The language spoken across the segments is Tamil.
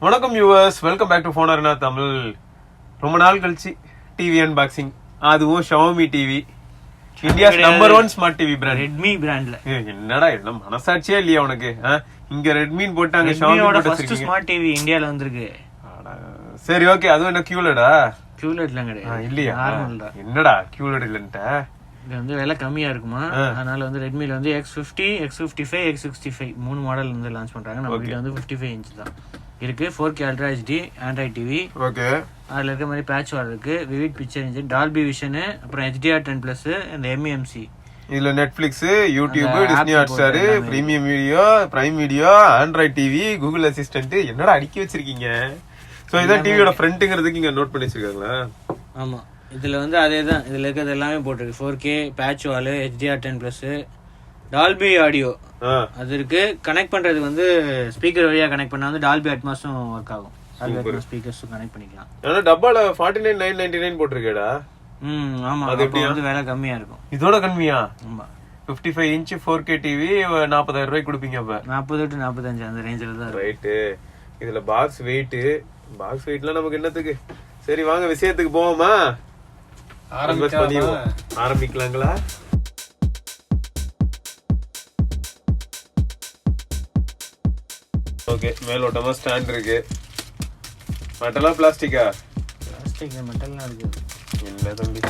வணக்கம் viewers, welcome back to phone arena Tamil. ரொம்ப நாள் கழிச்சு டிவி அன்பாக்சிங், அதுவும் Xiaomi TV, India's number 1 smart TV brand Redmi பிராண்ட்ல. என்னடா என்ன மனசாட்சியே இல்லையா உனக்கு? இங்க Redmi போட்டாங்க, Xiaomi ஃபர்ஸ்ட் ஸ்மார்ட் டிவி இந்தியால வந்திருக்கு. சரி ஓகே, அதுவும் என்ன QLED-ஆ? QLED-ல கிடையாது, இல்லையா? நார்மல் தான். என்னடா QLED இல்லன்ட்ட? இது வந்து விலை கம்மியா இருக்குமா, அதனால வந்து Redmi-ல வந்து X50, X55, X65 மூணு மாடல் வந்து லான்ச் பண்றாங்க. நம்ம கிட்ட வந்து 55 இன்ச் தான் இருக்கு. 4K Ultra HD Android TV. Okay, அதுல இருக்க மாதிரி பேட்ச் வால் இருக்கு, vivid picture engine, Dolby Vision, அப்புறம் HDR 10+, இந்த MEMC. இதுல Netflix, YouTube, Disney Hotstar, premium video, prime video, Android TV, Google assistant, என்னடா அடுக்கி வச்சிருக்கீங்க? சோ இதான் டிவியோட ஃப்ரண்ட்ங்கிறதுக்கு இங்க நோட் பண்ணி வச்சிருக்காங்களா? ஆமா, இதுல வந்து அதேதான், இதுல இருக்கிறது எல்லாமே போட்டிருக்கு. 4K பேட்ச் வால், HDR 10+, டால்பி ஆடியோ அது இருக்கு. கனெக்ட் பண்றதுக்கு வந்து ஸ்பீக்கர் வழியா கனெக்ட் பண்ணா வந்து டால்பி அட்மாஸும் ஒர்க் ஆகும். டால்பி அட்மாஸ் ஸ்பீக்கர்ஸும் கனெக்ட் பண்ணிக்கலாம். ஆனா டப்பால 49999 போட்டுருக்கேடா. ஆமா, அது எப்படி வந்து விலை கம்மியா இருக்கும். இதோட கம்மியா? ஆமா, 55 இன்ச் 4K டிவி 40000 ரூபாய்க்கு கொடுப்பீங்க. அப்ப 40 to 45 அந்த ரேஞ்சில தான். ரைட். இதுல பாக்ஸ் வெயிட்லாம் நமக்கு என்னத்துக்கு? சரி வாங்க விஷயத்துக்கு போவோமா? ஆரம்பிக்கலாங்களா? ஓகே, மேலோட்டமா ஸ்டாண்ட் இருக்கு. மெட்டலா பிளாஸ்டிக்கா? பிளாஸ்டிக். மெட்டல்லாம் இருக்கு. இல்ல தம்பி,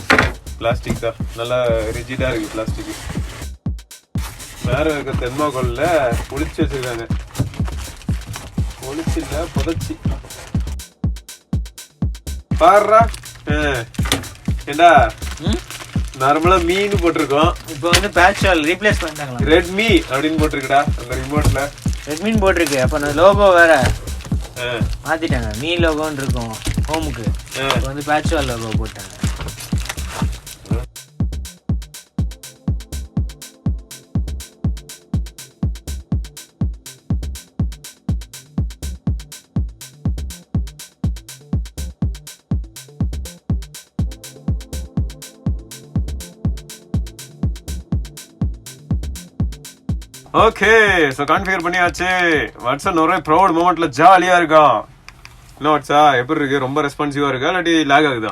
பிளாஸ்டிக் தான். நல்லா ரிஜிடா இருக்கு பிளாஸ்டிக். வேற இருக்க தெர்மாகோல்ல ஒளிச்சு வச்சிருக்காங்க. ஒளிச்சு இல்ல, புதைச்சி பாருடா. ஏண்டா நார்மலா மீன் போட்டிருக்கோம், இப்போ வந்து பேட்ச் வால் ரீப்ளேஸ் பண்ணிட்டாங்களா? ரெட்மி அப்படின்னு போட்டிருக்குடா அந்த ரிமோட்ல. ரெட்மின்னு போட்டிருக்கு. அப்ப அந்த லோகோ வேற மாத்திட்டாங்க. மீ லோகோன்னு இருக்கும் ஹோமுக்கு, வந்து பேட்ச் வால் லோகோ போட்டாங்க. ஓகே, சோ கான்ஃபிகர் பண்ணியாச்சு. வாட்ஸ்அப் ஒரே ப்ரௌட் மொமெண்ட்ல ஜாலியா இருக்கா? என்ன வாட்ஸ்அப் எப்படி இருக்கு? ரொம்ப ரெஸ்பான்சிவா இருக்கா இல்லாட்டி லேக் ஆகுதா?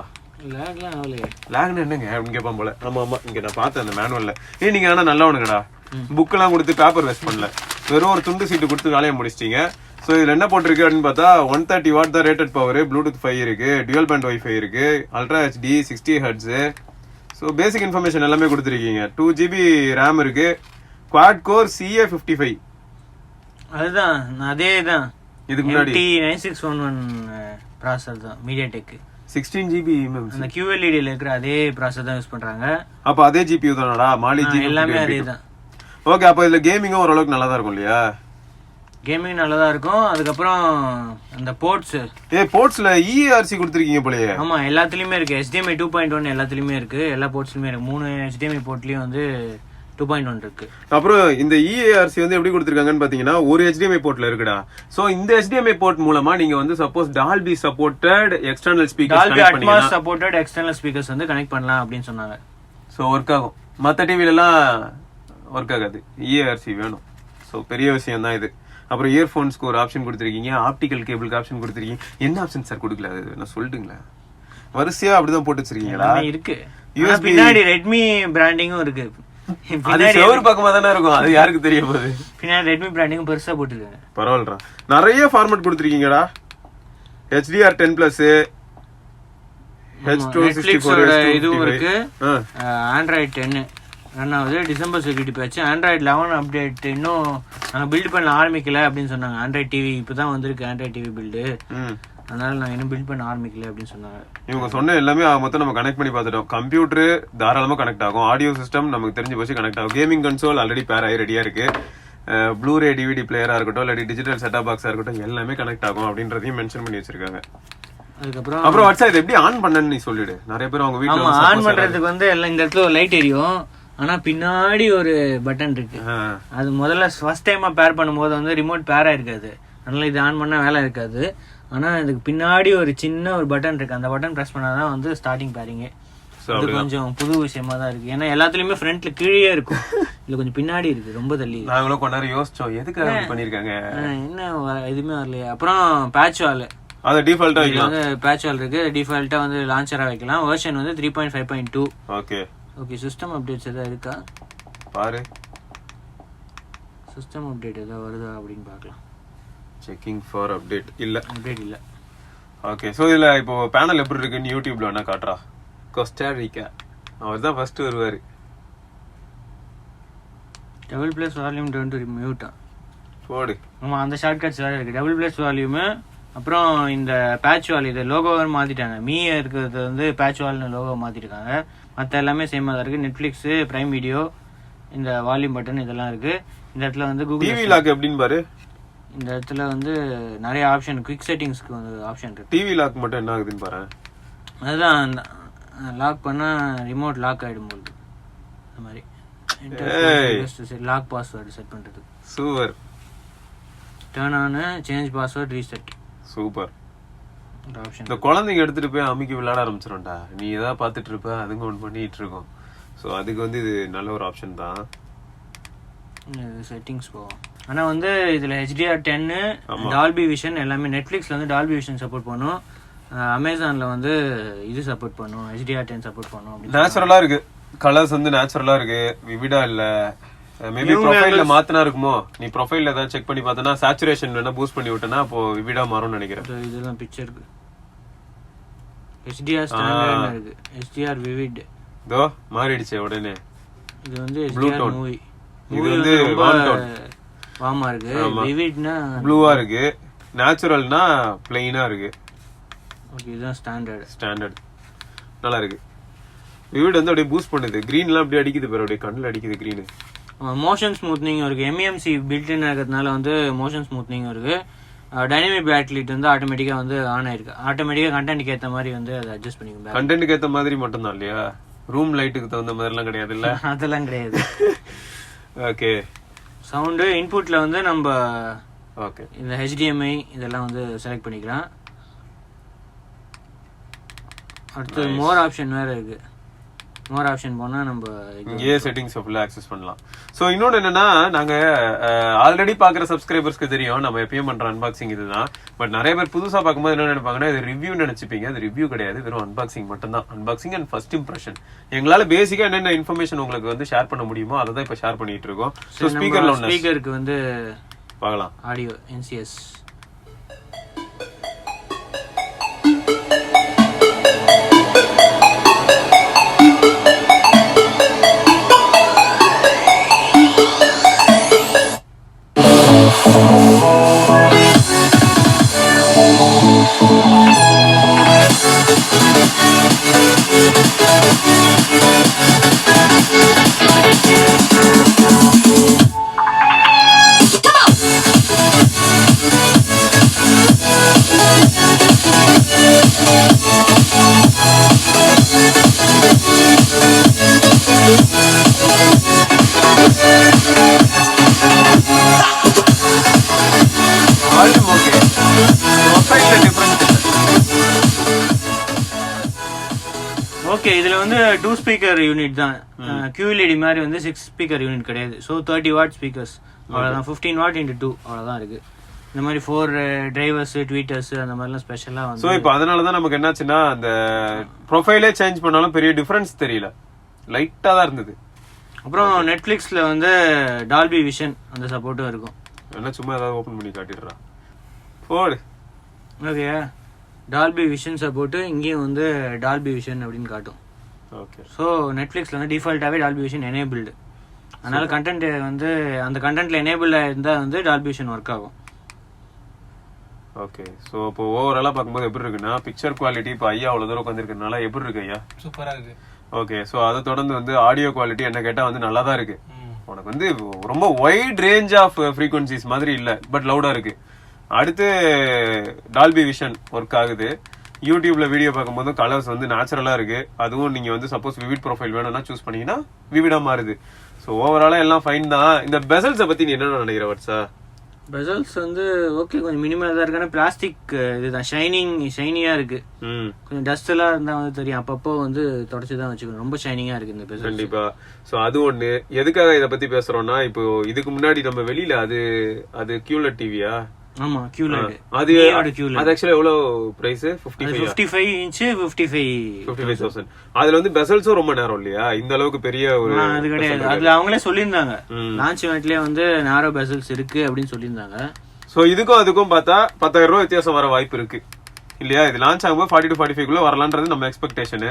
லேக்லாம் ஆகலையே. லேக்னு என்னங்க அப்படின்னு கேட்பான் போல. ஆமா இங்க நான் பார்த்தேன் அந்த மேனுவல்ல. நீங்க ஆனா நல்லவனுங்கடா, புக் எல்லாம் கொடுத்து பேப்பர் வேஸ்ட் பண்ணல, வெறும் ஒரு துண்டு சீட்டு கொடுத்து வேலையை முடிச்சிட்டீங்க. சோ இதுல என்ன போட்டிருக்கு அப்படின்னு பார்த்தா 130 வாட் தான் ரேட்டட் பவர், ப்ளூடூத் 5 இருக்கு, டியூயல் பேண்ட் வைஃபை இருக்கு, ultra HD 60 hertz. So basic information எல்லாமே கொடுத்துருக்கீங்க. 2GB ரேம் இருக்கு, குவாட் கோர் CA55. அதுதான் அதேதான். இதுக்கு முன்னாடி 9611 ப்ராசஸர் தான், மீடியாடெக் 16GB. அந்த QLED-ல இருக்கிற அதே ப்ராசஸர் தான் யூஸ் பண்றாங்க. அப்ப அதே GPU தானடா? மாலி GPU எல்லாமே அதே தான். ஓகே, அப்ப இதுல கேமிங்கும் ஓரளவுக்கு நல்லா தான் இருக்கும் இல்லையா? கேமிங் நல்லா தான் இருக்கும். அதுக்கப்புறம் அந்த போர்ட்ஸ்ல EARC கொடுத்துருக்கீங்க போலயே. ஆமா, எல்லாத்துலயுமே இருக்கு. HDMI 2.1 எல்லாத்துலயுமே இருக்கு, எல்லா போர்ட்ஸ்லயுமே இருக்கு. 3 HDMI போர்ட்லயும் வந்து 2.1 இருக்கு. அப்புறம் இந்த EARC வந்து எப்படி கொடுத்திருக்காங்கன்னு பாத்தீங்கன்னா ஒரு HDMI போர்ட்ல இருக்குடா. சோ இந்த HDMI போர்ட் மூலமா நீங்க வந்து suppose Dolby supported external speakers, Dolby Atmos supported external speakers வந்து கனெக்ட் பண்ணலாம் அப்படின்னு சொன்னாங்க. சோ ஒர்க் ஆகும். மத்த டிவில எல்லாம் ஒர்க் ஆகாது, EARC வேணும். சோ பெரிய விஷயம் தான் இது. அப்புறம் இயர்போன்ஸ்க்கு ஒரு ஆப்ஷன் கொடுத்திருக்கீங்க, ஆப்டிகல் கேபிளுக்கு ஆப்ஷன் கொடுத்திருக்கீங்க. என்ன ஆப்ஷன் சார் கொடுக்கல? அது நான் சொல்லிட்டுங்களா? வரிசையா அப்படிதான் போட்டு வச்சிருக்கீங்களா? இருக்கு. பின்னாடி Redmi பிராண்டிங்கும் இருக்கு. அது செவர் பக்கமா தானே இருக்கும், அது யாருக்கு தெரிய போகுது? பின்னாடி Redmi பிராண்டிங் பெருசா போட்டுருக்காங்க. பரவாயில்லடா, நிறைய ஃபார்மேட் கொடுத்திருக்கீங்கடா. HDR 10+, H264 இதுவும் இருக்கு. Android 10 ரன் ஆகுது. December security patch. Android 11 update இன்னும் நாங்க பில்ட் பண்ண ஆரம்பிக்கல அப்படின்னு சொன்னாங்க. Android TV இப்பதான் வந்திருக்கு, Android TV பில்டு, அதனால நான் இன்னும் பில்ட் பண்ண ஆரம்பிக்கல அப்படின்னு சொன்னாங்க. இவங்க சொன்ன எல்லாமே மொத்தம் நம்ம கனெக்ட் பண்ணி பார்த்துட்டோம். கம்ப்யூட்டர் தாராளமா கனெக்ட் ஆகும், ஆடியோ சிஸ்டம் நமக்கு தெரிஞ்சு போச்சு கனெக்ட் ஆகும், கேமிங் கன்சோல் ஆல்ரெடி பேர் ஆகி ரெடியா இருக்கு, ப்ளூரே DVD பிளேயரா இருக்கட்டும் இல்லாட்டி டிஜிட்டல் செட்டப் பாக்ஸா இருக்கட்டும் எல்லாமே கனெக்ட் ஆகும் அப்படின்றதையும் மென்ஷன் பண்ணி வச்சிருக்காங்க. அப்புறம் வாட்ஸ்அப் இதை எப்படி ஆன் பண்ணன்னு நீ சொல்லிடு. நிறைய பேர் அவங்க வீட்டுல ஆன் பண்றதுக்கு வந்து எல்லாம் இந்த இடத்துல ஒரு லைட் எரியும், ஆனா பின்னாடி ஒரு பட்டன் இருக்கு. அது முதல்ல ஃபர்ஸ்ட் டைமா பேர் பண்ணும்போது வந்து ரிமோட் பேரா இருக்காது, அதனால இது ஆன் பண்ணா வேலை இருக்காது. ஆனா இதுக்கு பின்னாடி ஒரு சின்ன ஒரு பட்டன் இருக்கு, அந்த பட்டன் பிரஸ் பண்ணாதான் வந்து ஸ்டார்டிங் பேரிங். இது கொஞ்சம் புது விஷயமா தான் இருக்கு. ஏன்னா எல்லாத்துலயுமே ஃப்ரண்ட்ல கீழே இருக்கும், இல்ல கொஞ்சம் பின்னாடி இருக்கு, ரொம்ப தள்ளி. நாங்களும் கொஞ்ச நேரம் யோசிச்சோம் எதுக்காக இப்படி பண்ணிருக்காங்க, என்ன எதுவுமே வரலையே. அப்புறம் பேட்ச் வால், அது டிஃபால்ட்டா வைக்கலாம். பேட்ச் வால் இருக்கு, டிஃபால்ட்டா வந்து லான்ச்சரா வைக்கலாம். வெர்ஷன் வந்து 3.5.2. Okay okay. சிஸ்டம் அப்டேட்ஸ் ஏதாவது இருக்கா பாரு, சிஸ்டம் அப்டேட் ஏதாவது வருதா அப்படின்னு பார்க்கலாம். செக்கிங் ஃபார் அப்டேட் இல்ல, அப்டேட் இல்ல. ஓகே. ஸோ இதுல இப்போ பேனல் எப்படி இருக்குன்னு யூடியூப்ல வேணா காட்டுறா. கோஸ்டாரிக்கா அவர் தான் ஃபர்ஸ்ட் வருவாரு. Double plus volume turn to mute போடு. ஆமா, அந்த ஷார்ட்கட்ஸ் வேற இருக்கு. டபுள் பிளஸ் வால்யூம், அப்புறம் இந்த பேட்ச் வால், இது லோகோவை மாத்திட்டாங்க. மீ இருக்கிறது வந்து பேட்ச் வால்னு லோகோ மாத்திருக்காங்க. மற்ற எல்லாமே சேமா தான் இருக்கு. நெட்ஃபிளிக்ஸ், பிரைம் வீடியோ, இந்த வால்யூம் பட்டன் இதெல்லாம் இருக்கு. இந்த இடத்துல வந்து கூகுள் டிவி லாக் எப்படின்னு பாரு. இந்த இடத்துல வந்து நிறைய ஆப்ஷன், குவிக் செட்டிங்ஸ்க்கு வந்து ஆப்ஷன் இருக்கு. டிவி லாக் மட்டும் என்ன ஆகுதுன்னு பாரு. அதுதான் லாக் பண்ணா ரிமோட் லாக் ஆயிடும் போது, அந்த மாதிரி லாக் பாஸ்வேர்டு செட் பண்றது. Super. Turn on, change password, reset. Super. Option இந்த குழந்தைங்க எடுத்துட்டு போய் அம்மிக்கு விளையாட ஆரம்பிச்சிடும்டா. நீ ஏதாவது பார்த்துட்டு இருப்ப, அதுங்க ஒன்று பண்ணிட்டு இருக்கோம். ஸோ அதுக்கு வந்து இது நல்ல ஒரு ஆப்ஷன் தான். செட்டிங்ஸ் போவோம். ஆனா வந்து இதுல HDR 10, டால்பி விஷன் எல்லாமே. நெட்ஃபிளிக்ஸ்ல வந்து டால்பி விஷன் சப்போர்ட் பண்ணும், அமேசான்ல வந்து இது சப்போர்ட் பண்ணும், HDR 10 சப்போர்ட் பண்ணும். நேச்சுரலா இருக்கு, கலர்ஸ் வந்து நேச்சுரலா இருக்கு, விவிடா இல்ல. மேபி ப்ரொஃபைல்ல மாத்தினா இருக்குமோ. நீ ப்ரொஃபைல்ல ஏதாவது செக் பண்ணி பார்த்தனா சேச்சுரேஷன் வேணா பூஸ்ட் பண்ணி விட்டனா அப்போ விவிடா மாறும்னு நினைக்கிறேன். இதெல்லாம் பிக்சருக்கு HDR ஸ்டாண்டர்ட்ல இருக்கு, HDR விவிட் தோ மாறிடுச்சு உடனே. இது வந்து HDR மூவி. இது வந்து வாமா இருக்கு, விவிட்னா ப்ளூவா இருக்கு, நேச்சுரல்னா பிளைனா இருக்கு. ஓகே, இதுதான் ஸ்டாண்டர்ட். நல்லா இருக்கு. விவிட் வந்து அப்படியே பூஸ்ட் பண்ணுது. கிரீன்லாம் அப்படியே அடிக்குது பாரு, அப்படியே கண்ணுல அடிக்குது கிரீன். மோஷன் ஸ்மூத்னிங் இருக்கு, MEMC பில்ட்-இன் இருக்கிறதுனால வந்து மோஷன் ஸ்மூத்னிங் இருக்கு. டைனமிக் பேக்லைட் வந்து ஆட்டோமேட்டிக்கா வந்து ஆன் ஆயிருக்கு. ஆட்டோமேட்டிக்கா கண்டென்ட்க்கு ஏத்த மாதிரி வந்து அதை அட்ஜஸ்ட் பண்ணிக்கும். கண்டென்ட்க்கு ஏத்த மாதிரி மட்டும் தான் இல்லையா, ரூம் லைட்டுக்கு தகுந்த மாதிரி எல்லாம் கிடையாது இல்ல. அதெல்லாம் கிடையாது. ஓகே. சவுண்ட் இன்புட்ல வந்து நம்ம ஓகே இந்த HDMI இதெல்லாம் வந்து செலக்ட் பண்ணிக்கலாம். அடுத்து மோர் ஆப்ஷன் வேற இருக்கு. மோர் ஆப்ஷன் போனா நம்ம இங்கே செட்டிங்ஸ் ஃபுல்லா ஆக்சஸ் பண்ணலாம். சோ இன்னொன்னு என்னன்னா, நாங்க ஆல்ரெடி பாக்குற சப்ஸ்கிரைபர்ஸ்க்கு தெரியும் நம்ம எப்பயும் பண்ற அன்பாக்சிங் இதுதான். பட் நிறைய பேர் புதுசா பார்க்கும்போது என்ன நினைப்பாங்கன்னா, இது ரிவ்யூ நினைச்சுப்பீங்க. அது ரிவ்யூ கிடையாது, வெறும் அன்பாக்சிங் மட்டும் தான். Unboxing and first impression. எங்களால பேசிக்கா என்னென்ன இன்ஃபர்மேஷன் உங்களுக்கு வந்து ஷேர் பண்ண முடியுமோ அதை தான் இப்ப ஷேர் பண்ணிட்டு இருக்கோம். சோ ஸ்பீக்கருக்கு வந்து பார்க்கலாம். Audio NCS. ஓகே, இதுல வந்து 2 ஸ்பீக்கர் யூனிட் தான். QLED மாதிரி வந்து 6 ஸ்பீக்கர் யூனிட் கிடையாது. ஸோ 30 வாட் ஸ்பீக்கர்ஸ் அவ்வளோதான். 15 வாட் × 2 அவ்வளோதான் இருக்கு. இந்த மாதிரி 4 டிரைவர்ஸ், ட்வீட்டர்ஸ் அந்த மாதிரிலாம் ஸ்பெஷலா வந்து. ஸோ இப்போ அதனாலதான் நமக்கு என்னாச்சுன்னா, அந்த ப்ரொஃபைலே சேஞ்ச் பண்ணாலும் பெரிய டிஃபரன்ஸ் தெரியல, லைட்டா தான் இருந்தது. அப்புறம் நெட்ஃபிளிக்ஸ்ல வந்து டால்பி விஷன் அந்த சப்போர்ட்டும் இருக்கும். என்ன சும்மா ஏதாவது ஓபன் பண்ணி காட்டிடுறா போடு. ஓகே, டால்பி விஷன் சப்போர்ட் இங்கேயும் வந்து டால்பி விஷன் அப்படின்னு காட்டும். ஓகே. ஸோ நெட்ஃபிளிக்ஸ்ல வந்து டிஃபால்ட்டாவே டால்பி விஷன் எனேபிள்டு. அதனால கண்டென்ட் வந்து அந்த கண்டென்ட்ல எனேபிள்டா இருந்தா வந்து டால்பி விஷன் ஒர்க் ஆகும். ஓகே. ஸோ இப்போ ஓவராலா பார்க்கும்போது எப்படி இருக்குன்னா, பிக்சர் குவாலிட்டி இப்போ ஐயா அவ்வளவு தூரம் உட்காந்துருக்கனால எப்படி இருக்கு ஐயா? சூப்பரா இருக்கு. ஓகே. ஸோ அதை தொடர்ந்து வந்து ஆடியோ குவாலிட்டி என்ன கேட்டா வந்து நல்லா தான் இருக்கு. உனக்கு வந்து ரொம்ப வைட் ரேஞ்ச் ஆஃப் ஃப்ரீக்வன்சிஸ் மாதிரி இல்ல, பட் லவுடா இருக்கு. அடுத்து டால்பி விஷன் ஒர்க் ஆகுது. யூடியூப்ல வீடியோ பார்க்கும்போது கலர்ஸ் வந்து நேச்சுரலா இருக்கு. அதுவும் நீங்க வந்து சப்போஸ் விவிட் ப்ரொஃபைல் வேணும்னா சூஸ் பண்ணீங்கன்னா விவிடா மாறுது. ஸோ ஓவராலா எல்லாம் ஃபைன் தான். இந்த பெசல்ஸை பத்தி நீ என்ன நினைக்கிற வட்ஸா? பெசல்ஸ் வந்து ஓகே கொஞ்சம் மினிமலா தான் இருக்கு. ஆனா பிளாஸ்டிக் இதுதான் ஷைனியா இருக்கு. கொஞ்சம் டஸ்ட் எல்லாம் இருந்தா வந்து தெரியும், அப்பப்போ வந்து தொடச்சுதான் வச்சுக்கணும். ரொம்ப ஷைனிங்கா இருக்கு இந்த பெசல்ஸ். கண்டிப்பா. சோ அது ஒண்ணு. எதுக்காக இத பத்தி பேசுறோம்னா, இப்போ இதுக்கு முன்னாடி நம்ம வெளியில அது QLED டிவியா? ஆமா QLED. அது ஆக்சுவலா எவ்வளவு பிரைஸ்? 55 இன்ச் 55,000. அதுல வந்து பெசல்ஸும் ரொம்ப நேரம் இல்லையா? இந்த அளவுக்கு பெரிய ஒரு அது கிடையாது. அதுல அவங்களே சொல்லியிருந்தாங்க லான்ச் இவென்ட்லயே வந்து நேரோ பெசல்ஸ் இருக்கு அப்படின்னு சொல்லியிருந்தாங்க. சோ இதுக்கும் அதுக்கும் பார்த்தா 10,000 ரூபாய் வித்தியாசம் வர வாய்ப்பு இருக்கு இல்லையா? இது லான்ச் ஆகும்போது 40 to 45 குள்ள வரலான்றது நம்ம எக்ஸ்பெக்டேஷன்.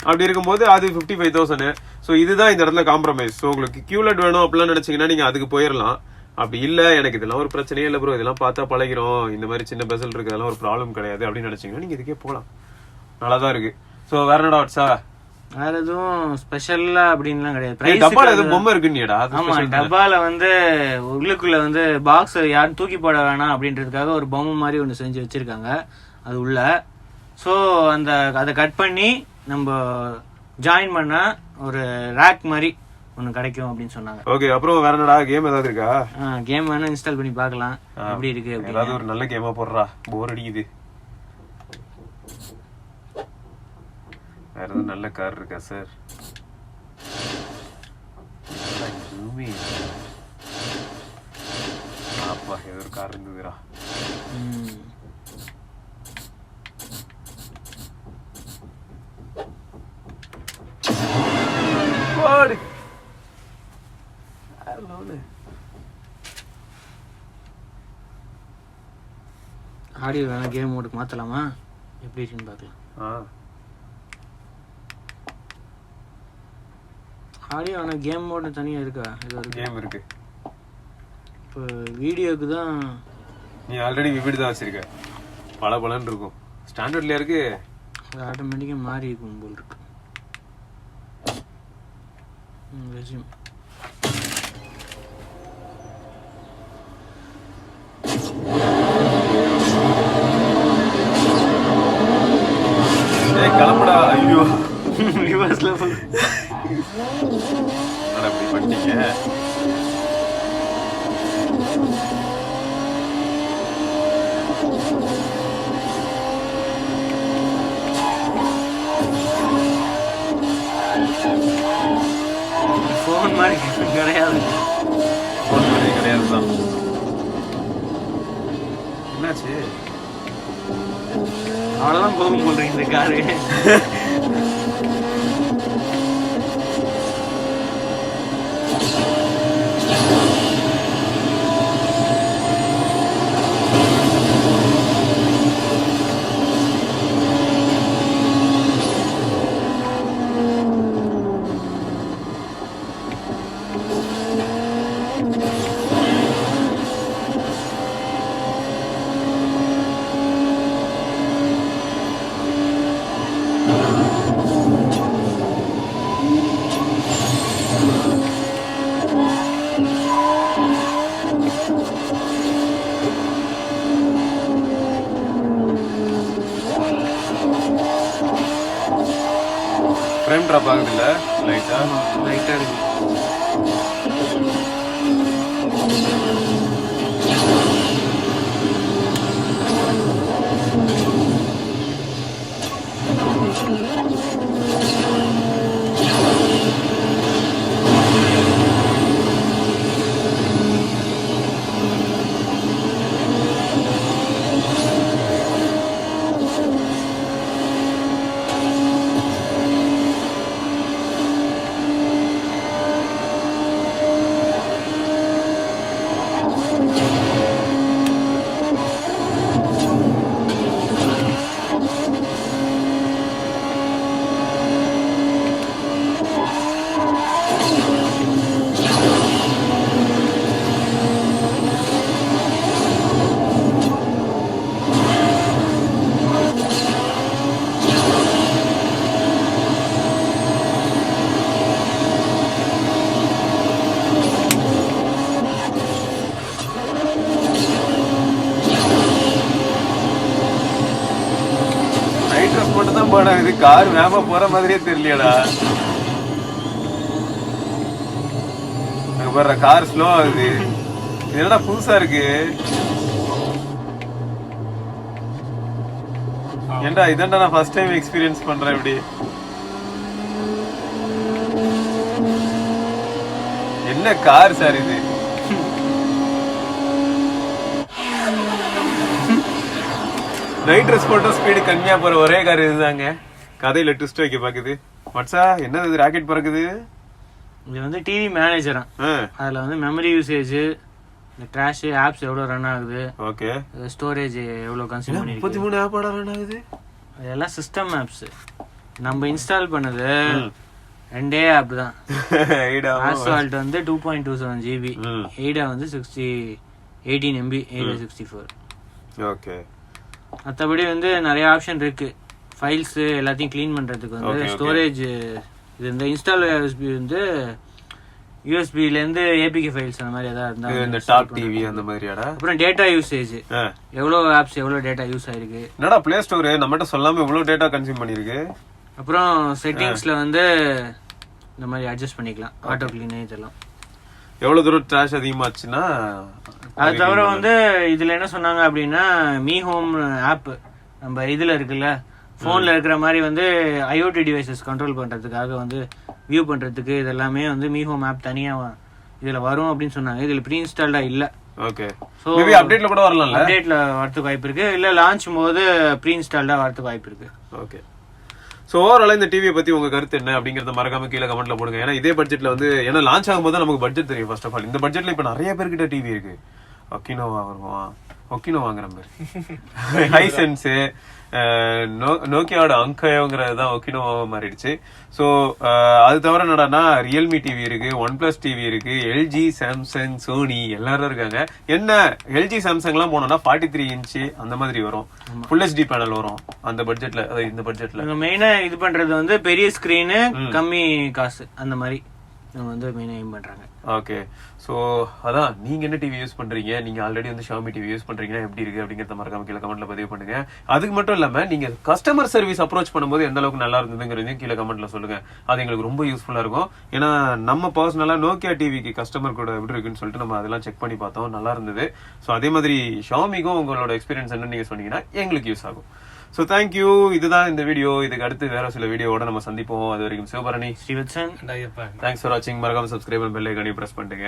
அப்படி இருக்கும்போது அது 55,000. சோ இதுதான் இந்த இடத்துல காம்ப்ரமைஸ். சோ உங்களுக்கு QLED வேணும் அப்படிலாம் நினைச்சீங்கன்னா நீங்க அதுக்கு போயிடலாம். அப்படி இல்ல எனக்கு இதெல்லாம் ஒரு பிரச்சனையே இல்ல ப்ரோ, இதெல்லாம் பார்த்தா பழகிறோம், இந்த மாதிரி சின்ன பெசல் இருக்கிறதெல்லாம் ஒரு ப்ராப்ளம் கிடையாது அப்படின்னு நினைச்சீங்கன்னா நீங்க இதுக்கே போகலாம். நல்லாதான் இருக்கு. சோ வேற என்னடா வாட்ஸா? வேற எதுவும் ஸ்பெஷலா அப்படின்லாம் கிடையாது. டப்பால எதுவும் பொம்மை இருக்குன்னியடா? ஆமா, டப்பால வந்து உள்ளுக்குள்ள வந்து பாக்ஸ் யாரும் தூக்கி போட வேணாம் அப்படின்றதுக்காக ஒரு பொம்மை மாதிரி ஒண்ணு செஞ்சு வச்சிருக்காங்க அது உள்ள. சோ அதை கட் பண்ணி நம்ம ஜாயின் பண்ண ஒரு ரேக் மாதிரி ஒண்ணு கிடைக்கும் அப்படின்னு சொன்னாங்க. ஓகே, அப்புறம் வேற என்னடா கேம் ஏதாவது இருக்கா? கேம் வேணா இன்ஸ்டால் பண்ணி பார்க்கலாம் எப்படி இருக்கு. ஏதாவது ஒரு நல்ல கேமா போடுறா, போர் அடிக்குது. வேற ஏதாவது நல்ல கார் இருக்கா சார்? அப்பா ஏதோ ஒரு கார் இருந்ததுடா. ஆடியோ வேணா கேம் மோடுக்கு மாத்தலாமா, எப்படி இருக்குன்னு பார்க்கலாம். ஆடியோ ஆனா கேம் மோடு தனியா இருக்கா? இது ஒரு கேம் இருக்கு. இப்போ வீடியோக்கு தான் நீ ஆல்ரெடி விவிட் தான் வச்சிருக்க, பலன்னு இருக்கும். ஸ்டாண்டர்ட்ல இருக்கு, அது ஆட்டோமேட்டிக்கா மாறி இருக்கும் போல் இருக்கு. ரெஸ்யூம் கிளம்புடா. ஐயோ ரிவர்ஸ்ல அப்படி பண்ணிட்டீங்க. போன் மாதிரி கிடையாது, போன் மாதிரி கிடையாது தான். என்னாச்சு? அவ்வளவுதான் போகும் போடுறீங்க இந்த காரு. ஃப்ரேம் ட்ராப் ஆகுது இல்ல? லைட்டா இருக்கு. இது கார் வேகமா போற மாதிரியே தெரியலடா. கார் ஸ்லோ ஆகுது. என்னடா புதுசா இருக்கு. ஏன்டா இதான்டா நான் ஃபர்ஸ்ட் டைம் எக்ஸ்பீரியன்ஸ் பண்றேன் இப்படி. என்ன கார் சார் இது? நைட் ட்ரெஸ் போட்டோ ஸ்பீடு கம்மியா போற ஒரே கார் இதுதாங்க. கதையில ட்விஸ்ட் வைக்க பாக்குது. மட்சா என்னது இது ராக்கெட் பறக்குது? இது வந்து டிவி மேனேஜரா. அதுல வந்து மெமரி யூசேஜ், இந்த கிராஷ் ஆப்ஸ் எவ்வளவு ரன் ஆகுது, ஓகே, ஸ்டோரேஜ் எவ்வளவு கன்சியூம் பண்ணிருக்கு. 33 ஆப் ரன் ஆகுது. அதெல்லாம் சிஸ்டம் ஆப்ஸ். நம்ம இன்ஸ்டால் பண்ணது ரெண்டே ஆப் தான். ஆஸ்வால்ட் வந்து 2.27 GB, எய்டா வந்து 18 MB, எய்டா 64. ஓகே. மற்றபடி வந்து நிறைய ஆப்ஷன் இருக்கு. ஃபைல்ஸ் எல்லாத்தையும் க்ளீன் பண்றதுக்கு வந்து ஸ்டோரேஜ், இது இந்த இன்ஸ்டால் யூஎஸ்பி வந்து யூஎஸ்பில இருந்து ஏபிகே ஃபைல்ஸ் அந்த மாதிரி ஏதாவது இருந்தா இந்த டாப் டிவி அந்த மாதிரியாடா. அப்புறம் டேட்டா யூசேஜ், எவ்வளவு ஆப்ஸ் எவ்வளவு டேட்டா யூஸ் ஆயிருக்கு. என்னடா பிளே ஸ்டோர் நம்மகிட்ட சொல்லாம இவ்வளவு டேட்டா கன்சியூம் பண்ணிருக்கு. அப்புறம் செட்டிங்ஸ்ல வந்து இந்த மாதிரி அட்ஜஸ்ட் பண்ணிக்கலாம், ஆட்டோ கிளீன் இதெல்லாம். எவ்வளவு தூரம் ட்ராஷ் அதிகமாச்சுன்னா. அது தவிர வந்து இதுல என்ன சொன்னாங்க அப்படின்னா, மீ ஹோம் ஆப் நம்ம இதுல இருக்குல்ல போன்ல இருக்கிற மாதிரி வந்து ஐஓடி டிவைசஸ் கண்ட்ரோல் பண்றதுக்காக வந்து வியூ பண்றதுக்கு இதெல்லாமே வந்து மீ ஹோம் ஆப் தனியா இதுல வரும் அப்படின்னு சொன்னாங்க. இதுல ப்ரீ இன்ஸ்டால்டா இல்ல. ஓகே. சோ மேபி அப்டேட்ல கூட வரலாம். அப்டேட்ல வரதுக்கு வாய்ப்பு இருக்கு, இல்ல லான்ச் போது ப்ரீ இன்ஸ்டால்டா வரதுக்கு வாய்ப்பு இருக்கு. ஓகே. சோ ஓவரால் இந்த டிவியை பத்தி உங்க கருத்து என்ன அப்படிங்கறத மறக்காம கீழே கமெண்ட்ல போடுங்க. ஏன்னா இதே பட்ஜெட்ல வந்து ஏன்னா லான்ச் ஆகும்போது நமக்கு பட்ஜெட் தெரியும். ஃபர்ஸ்ட் ஆஃப் ஆல் இந்த பட்ஜெட்ல இப்ப நிறைய பேர்கிட்ட டிவி இருக்கு. ஒக்கினோவா வருவான், ஒக்கினோவா வாங்குற மாதிரி ஹைசென்ஸ், நோக்கியாவோட அங்கயோங்கிறதுதான் ஒக்கினோவா மாறிடுச்சு. ஸோ அது தவிர என்னடானா ரியல்மி டிவி இருக்கு, ஒன் பிளஸ் டிவி இருக்கு, எல்ஜி, சாம்சங், சோனி எல்லாரும் இருக்காங்க. என்ன எல்ஜி சாம்சங் எல்லாம் போனோம்னா 43 இன்ச்சு அந்த மாதிரி வரும், ஃபுல் ஹெச்டி பேனல் வரும் அந்த பட்ஜெட்ல. இந்த பட்ஜெட்ல மெயினா இது பண்றது வந்து பெரிய ஸ்கிரீனு கம்மி காசு அந்த மாதிரி வந்து மெயினா எய்ம் பண்றாங்க. ஓகே. சோ அதான் நீங்க என்ன டிவி யூஸ் பண்றீங்க, நீங்க ஆல்ரெடி வந்து ஷாமி டிவி யூஸ் பண்றீங்கன்னா எப்படி இருக்கு அப்படிங்கறத மறக்காம கீழே கமெண்ட்ல பதிவு பண்ணுங்க. அதுக்கு மட்டும் இல்லாம நீங்க கஸ்டமர் சர்வீஸ் அப்ரோச் பண்ணும்போது எந்த அளவுக்கு நல்லா இருந்ததுங்கிறதையும் கீழே கமெண்ட்ல சொல்லுங்க. அது எங்களுக்கு ரொம்ப யூஸ்ஃபுல்லா இருக்கும். ஏன்னா நம்ம பர்சனலா நோக்கியா டிவிக்கு கஸ்டமர் கூட எப்படி இருக்குன்னு சொல்லிட்டு நம்ம அதெல்லாம் செக் பண்ணி பார்த்தோம், நல்லா இருந்தது. சோ அதே மாதிரி ஷாமிக்கும் உங்களோட எக்ஸ்பீரியன்ஸ் என்ன நீங்க சொன்னீங்கன்னா எங்களுக்கு யூஸ் ஆகும். So thank you. இதுதான் இந்த வீடியோ. இதுக்கு அடுத்து வேற சில வீடியோவோட நம்ம சந்திப்போம். அது வரைக்கும் சிவபரணி, ஸ்ரீவத்சன், தேங்க்ஸ் ஃபார் வாட்சிங். மறக்காம சப்ஸ்கிரைப் பெல் ஐகானையும் பிரஸ் பண்ணுங்க.